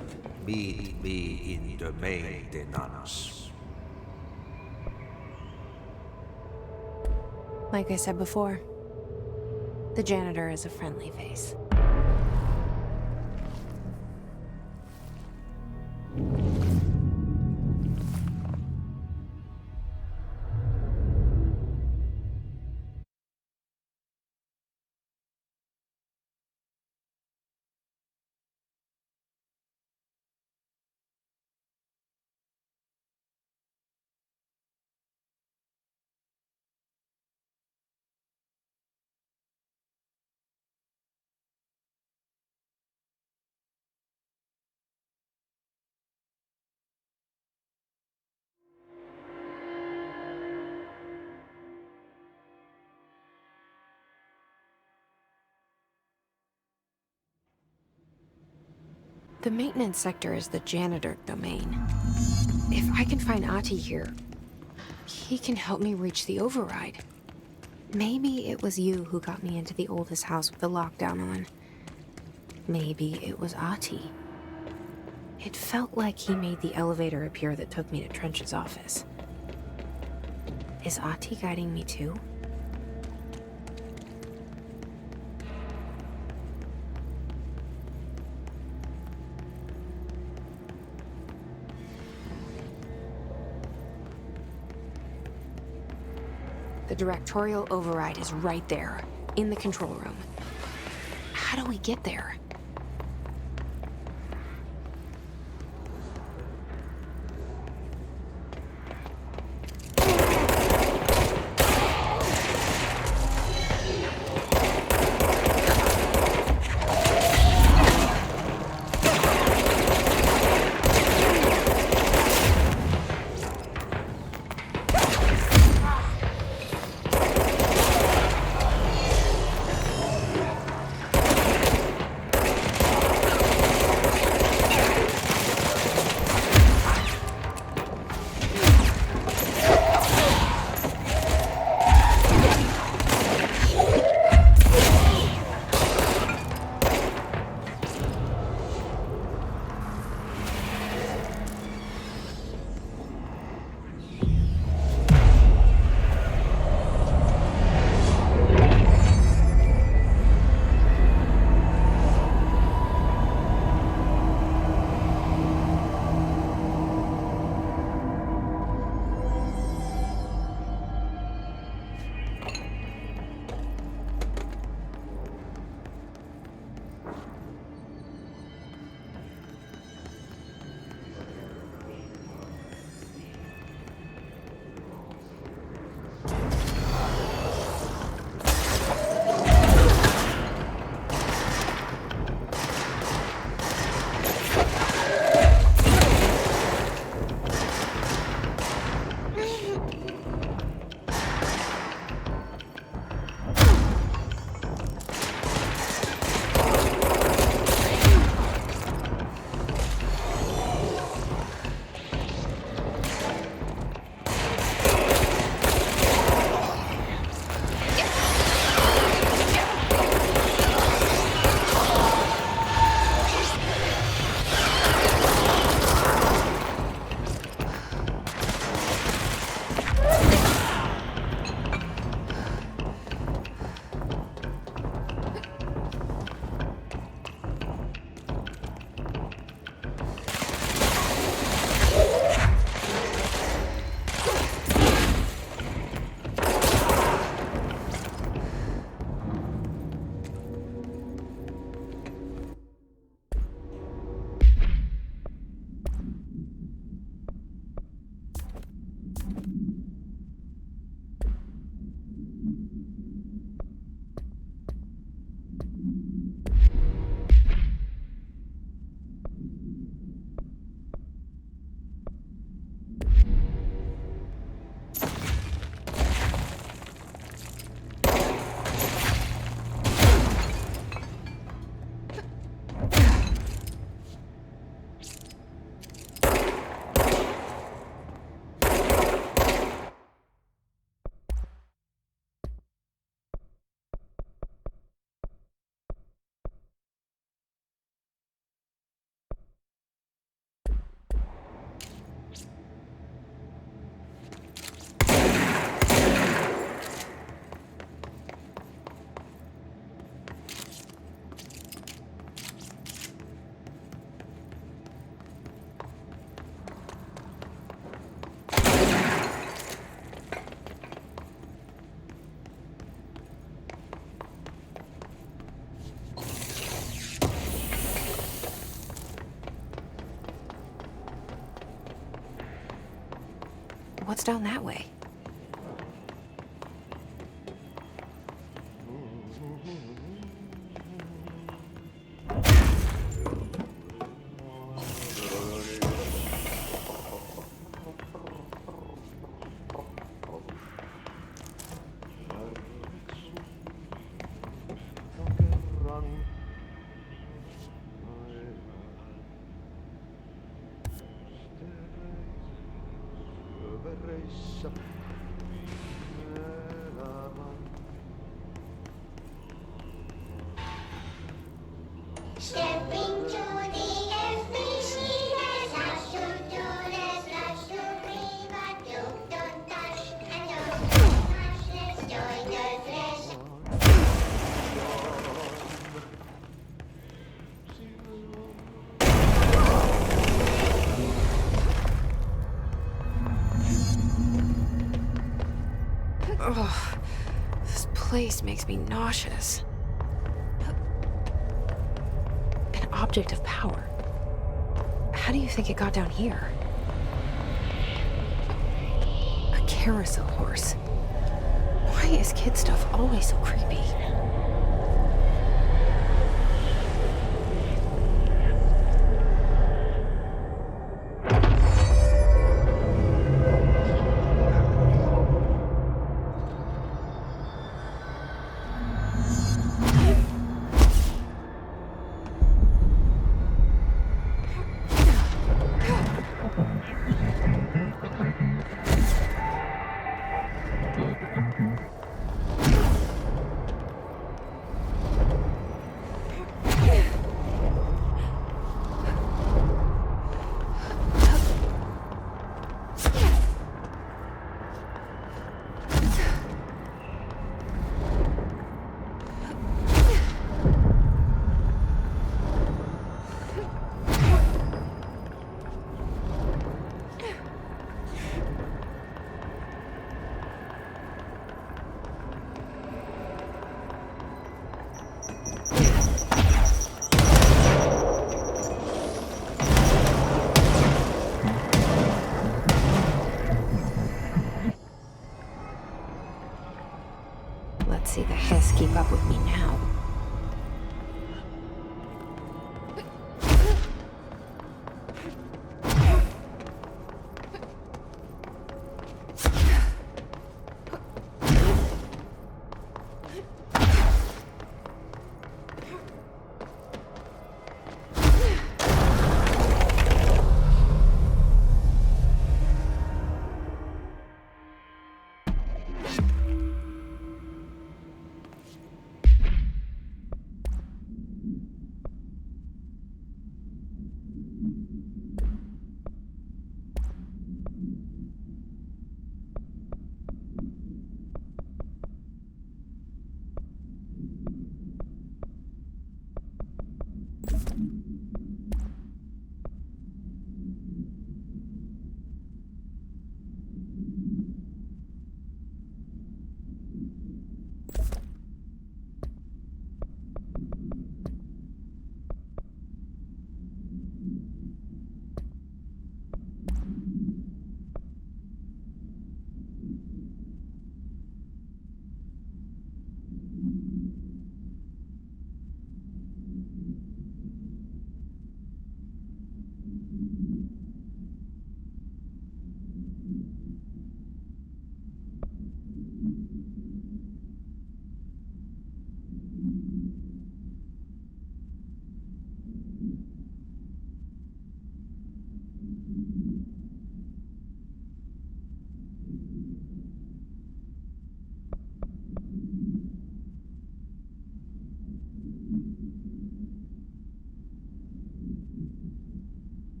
Meet me in the maintenance. Like I said before, the janitor is a friendly face. The maintenance sector is the janitor domain. If I can find Ahti here, he can help me reach the override. Maybe it was you who got me into the oldest house with the lockdown on. Maybe it was Ahti. It felt like he made the elevator appear that took me to Trench's office. Is Ahti guiding me too? The directorial override is right there, in the control room. How do we get there? What's down that way? Stepping to the FBC, there's lots to do, there's lots to be, but don't touch and don't touch, let's join the flesh. Ugh, this place makes me nauseous. An object of power. How do you think it got down here? A carousel horse. Why is kid stuff always so creepy? Let's see the Hess keep up with me now.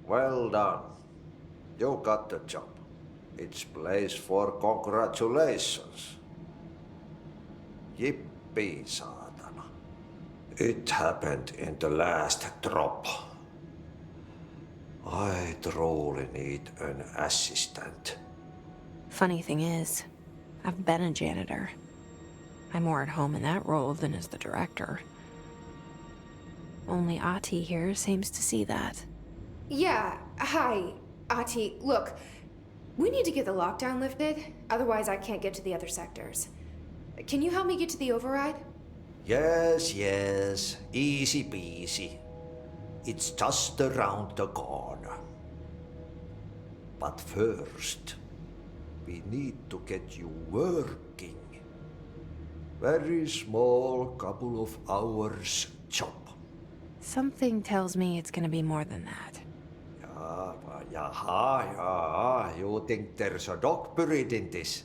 Well done. You got the job. It's place for congratulations. Yippee, saatana. It happened in the last drop. I truly need an assistant. Funny thing is, I've been a janitor. I'm more at home in that role than as the director. Only Ahti here seems to see that. Yeah, hi, Ahti. Look, we need to get the lockdown lifted, otherwise I can't get to the other sectors. Can you help me get to the override? Yes, yes. Easy peasy. It's just around the corner. But first, we need to get you working. Very small, couple of hours job. Something tells me it's gonna be more than that. Jaha, you think there's a dog buried in this?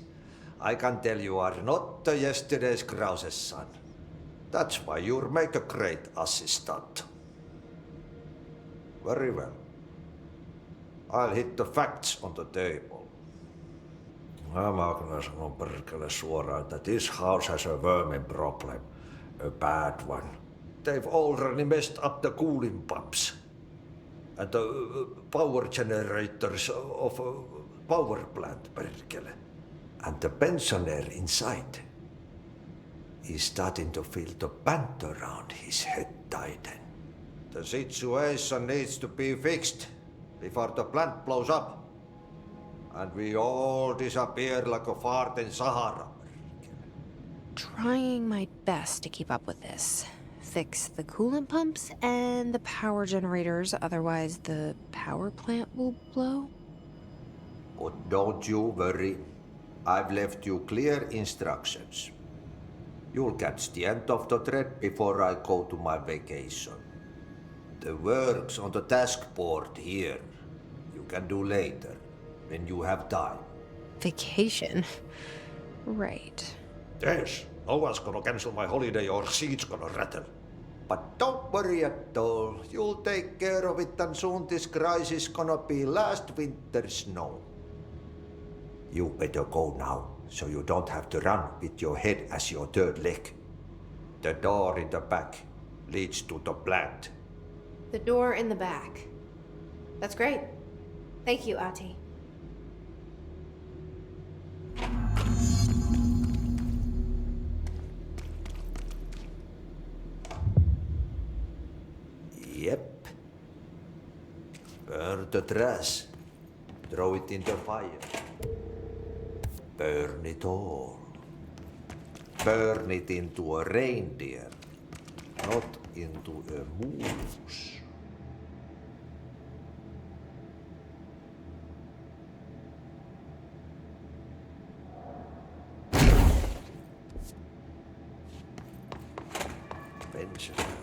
I can tell you are not yesterday's Krause's son. That's why you'll make a great assistant. Very well. I'll hit the facts on the table. Mä kyllä sanon perkele suoraan, että this house has a vermin problem. A bad one. They've already messed up the cooling pumps. And the power generators of a power plant, perkele. And the pensioner inside is starting to feel the band around his head tighten. The situation needs to be fixed before the plant blows up. And we all disappear like a fart in Sahara. Trying my best to keep up with this. Fix the coolant pumps and the power generators, otherwise the power plant will blow. But don't you worry. I've left you clear instructions. You'll catch the end of the thread before I go to my vacation. The work's on the task board here. You can do later, when you have time. Vacation? Right. Yes, no one's gonna cancel my holiday or seat's gonna rattle. But don't worry at all. You'll take care of it and soon this crisis gonna be last winter's snow. You better go now, so you don't have to run with your head as your third leg. The door in the back leads to the plant. The door in the back. That's great. Thank you, Ahti. Yep. Burn the trash. Throw it in the fire. Burn it all. Burn it into a reindeer, not into a moose. Pensioner.